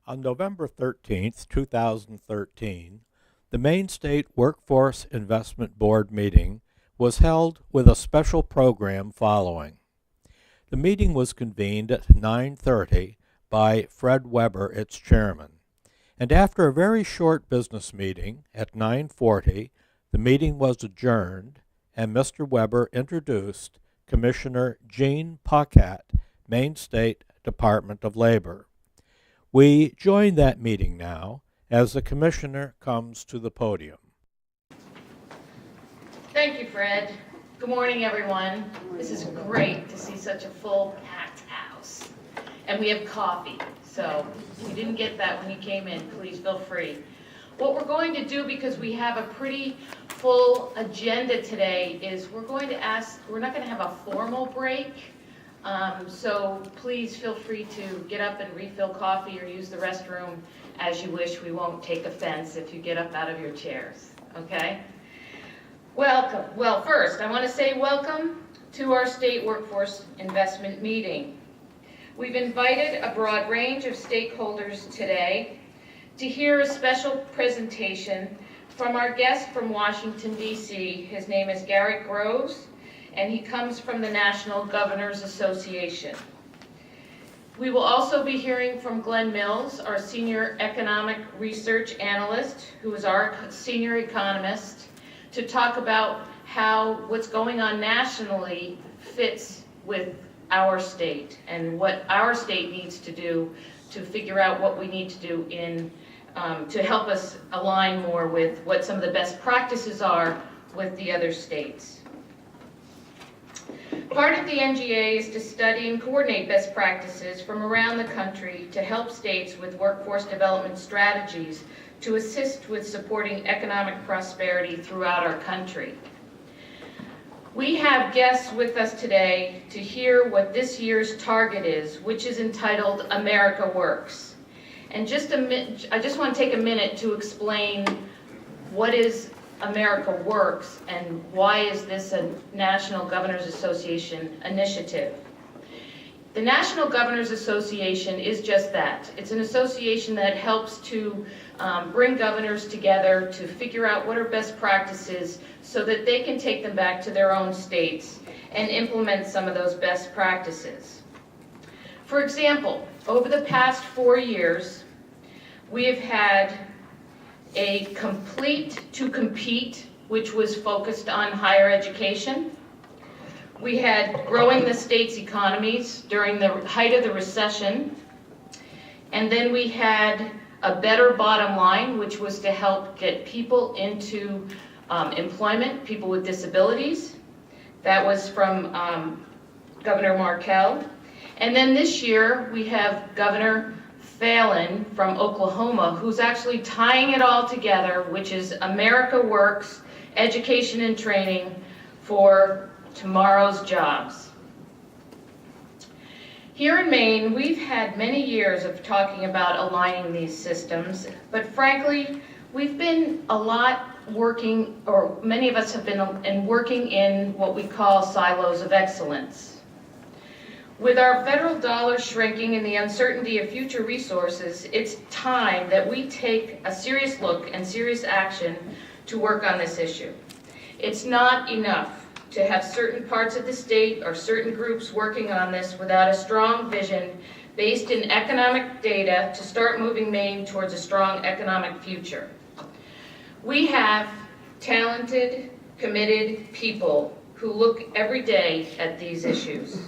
On November 13th, 2013, the Maine State Workforce Investment Board meeting was held with a special program following. The meeting was convened at 9:30 by Fred Weber, its chairman, and after a very short business meeting at 9:40, the meeting was adjourned and Mr. Weber introduced Commissioner Jeanne Paquette, Maine State Department of Labor. We join that meeting now as the Commissioner comes to the podium. Thank you, Fred. Good morning, everyone. This is great to see such a full, packed house. And we have coffee, so if you didn't get that when you came in, please feel free. What we're going to do, because we have a pretty full agenda today, is we're not going to have a formal break. So please feel free to get up and refill coffee or use the restroom as you wish. We won't take offense if you get up out of your chairs, okay? Welcome. Well, first, I want to say welcome to our state workforce investment meeting. We've invited a broad range of stakeholders today to hear a special presentation from our guest from Washington, D.C. His name is Garrett Groves, and he comes from the National Governors Association. We will also be hearing from Glenn Mills, our Senior Economic Research Analyst, who is our senior economist, to talk about how what's going on nationally fits with our state and what our state needs to do to figure out what we need to do to help us align more with what some of the best practices are with the other states. Part of the NGA is to study and coordinate best practices from around the country to help states with workforce development strategies to assist with supporting economic prosperity throughout our country. We have guests with us today to hear what this year's target is, which is entitled America Works. And I just want to take a minute to explain what is America Works and why is this a National Governors Association initiative. The National Governors Association is just that. It's an association that helps to bring governors together to figure out what are best practices so that they can take them back to their own states and implement some of those best practices. For example, over the past 4 years, we have had a Complete to Compete, which was focused on higher education. We had Growing the State's Economies during the height of the recession. And then we had A Better Bottom Line, which was to help get people into employment, people with disabilities. That was from Governor Markell. And then this year we have Governor Phelan from Oklahoma, who's actually tying it all together, which is America Works, Education and Training for Tomorrow's Jobs. Here in Maine, we've had many years of talking about aligning these systems, but frankly, we've been a lot working, or many of us have been working in what we call silos of excellence. With our federal dollars shrinking and the uncertainty of future resources, it's time that we take a serious look and serious action to work on this issue. It's not enough to have certain parts of the state or certain groups working on this without a strong vision based in economic data to start moving Maine towards a strong economic future. We have talented, committed people who look every day at these issues.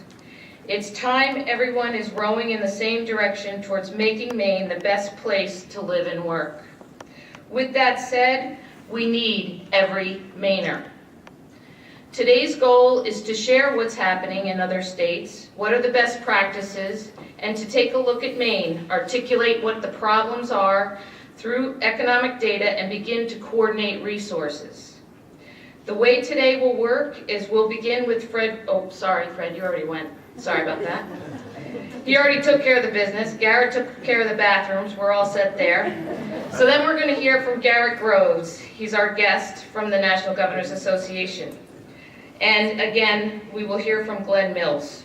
It's time everyone is rowing in the same direction towards making Maine the best place to live and work. With that said, we need every Mainer. Today's goal is to share what's happening in other states, what are the best practices, and to take a look at Maine, articulate what the problems are through economic data, and begin to coordinate resources. The way today will work is we'll begin with Fred. Oh, sorry, Fred, you already went. Sorry about that. He already took care of the business. Garrett took care of the bathrooms. We're all set there. So then we're going to hear from Garrett Groves. He's our guest from the National Governors Association. And again, we will hear from Glenn Mills.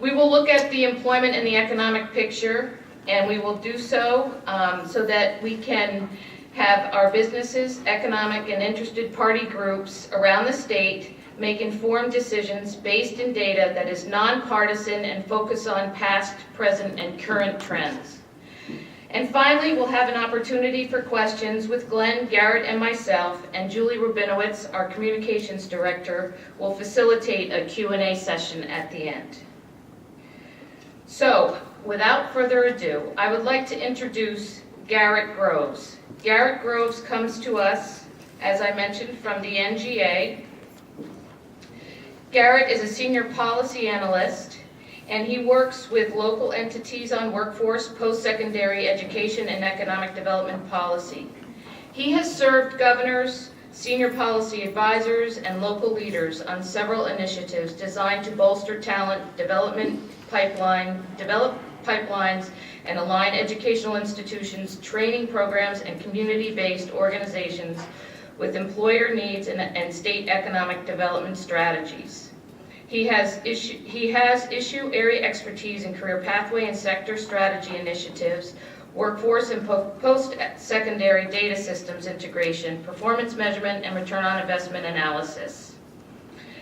We will look at the employment and the economic picture and we will do so so that we can have our businesses, economic and interested party groups around the state make informed decisions based in data that is nonpartisan and focus on past, present, and current trends. And finally, we'll have an opportunity for questions with Glenn, Garrett, and myself, and Julie Rubinowitz, our communications director, will facilitate a Q&A session at the end. So, without further ado, I would like to introduce Garrett Groves. Garrett Groves comes to us, as I mentioned, from the NGA. Garrett is a senior policy analyst, and he works with local entities on workforce, post-secondary education, and economic development policy. He has served governors, senior policy advisors, and local leaders on several initiatives designed to bolster talent development develop pipelines, and align educational institutions, training programs, and community-based organizations with employer needs and state economic development strategies. He has issue area expertise in career pathway and sector strategy initiatives, workforce and post-secondary data systems integration, performance measurement, and return on investment analysis.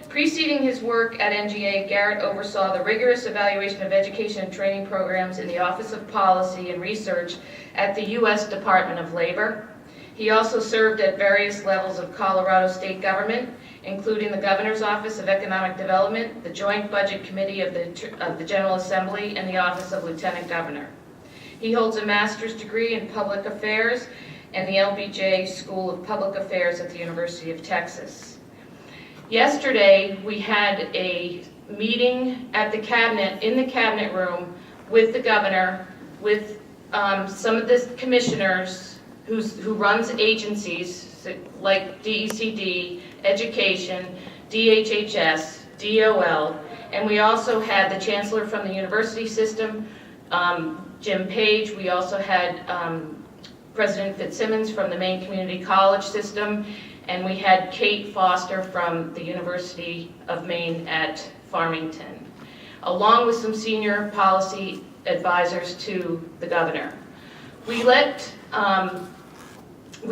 Preceding his work at NGA, Garrett oversaw the rigorous evaluation of education and training programs in the Office of Policy and Research at the U.S. Department of Labor. He also served at various levels of Colorado state government, including the Governor's Office of Economic Development, the Joint Budget Committee of the General Assembly, and the Office of Lieutenant Governor. He holds a master's degree in public affairs and the LBJ School of Public Affairs at the University of Texas. Yesterday, we had a meeting at the cabinet, in the cabinet room, with the governor, with some of the commissioners who runs agencies like DECD, Education, DHHS, DOL, and we also had the chancellor from the university system, Jim Page. We also had President Fitzsimmons from the Maine Community College system, and we had Kate Foster from the University of Maine at Farmington, along with some senior policy advisors to the governor. We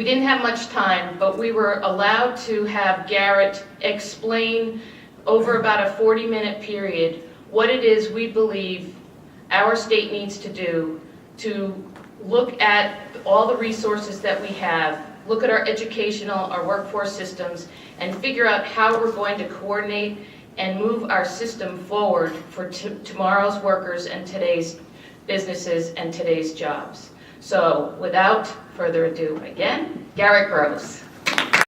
didn't have much time, but we were allowed to have Garrett explain over about a 40-minute period what it is we believe our state needs to do to look at all the resources that we have, look at our educational, our workforce systems, and figure out how we're going to coordinate and move our system forward for tomorrow's workers and today's businesses and today's jobs. So without further ado, again, Garrett Groves.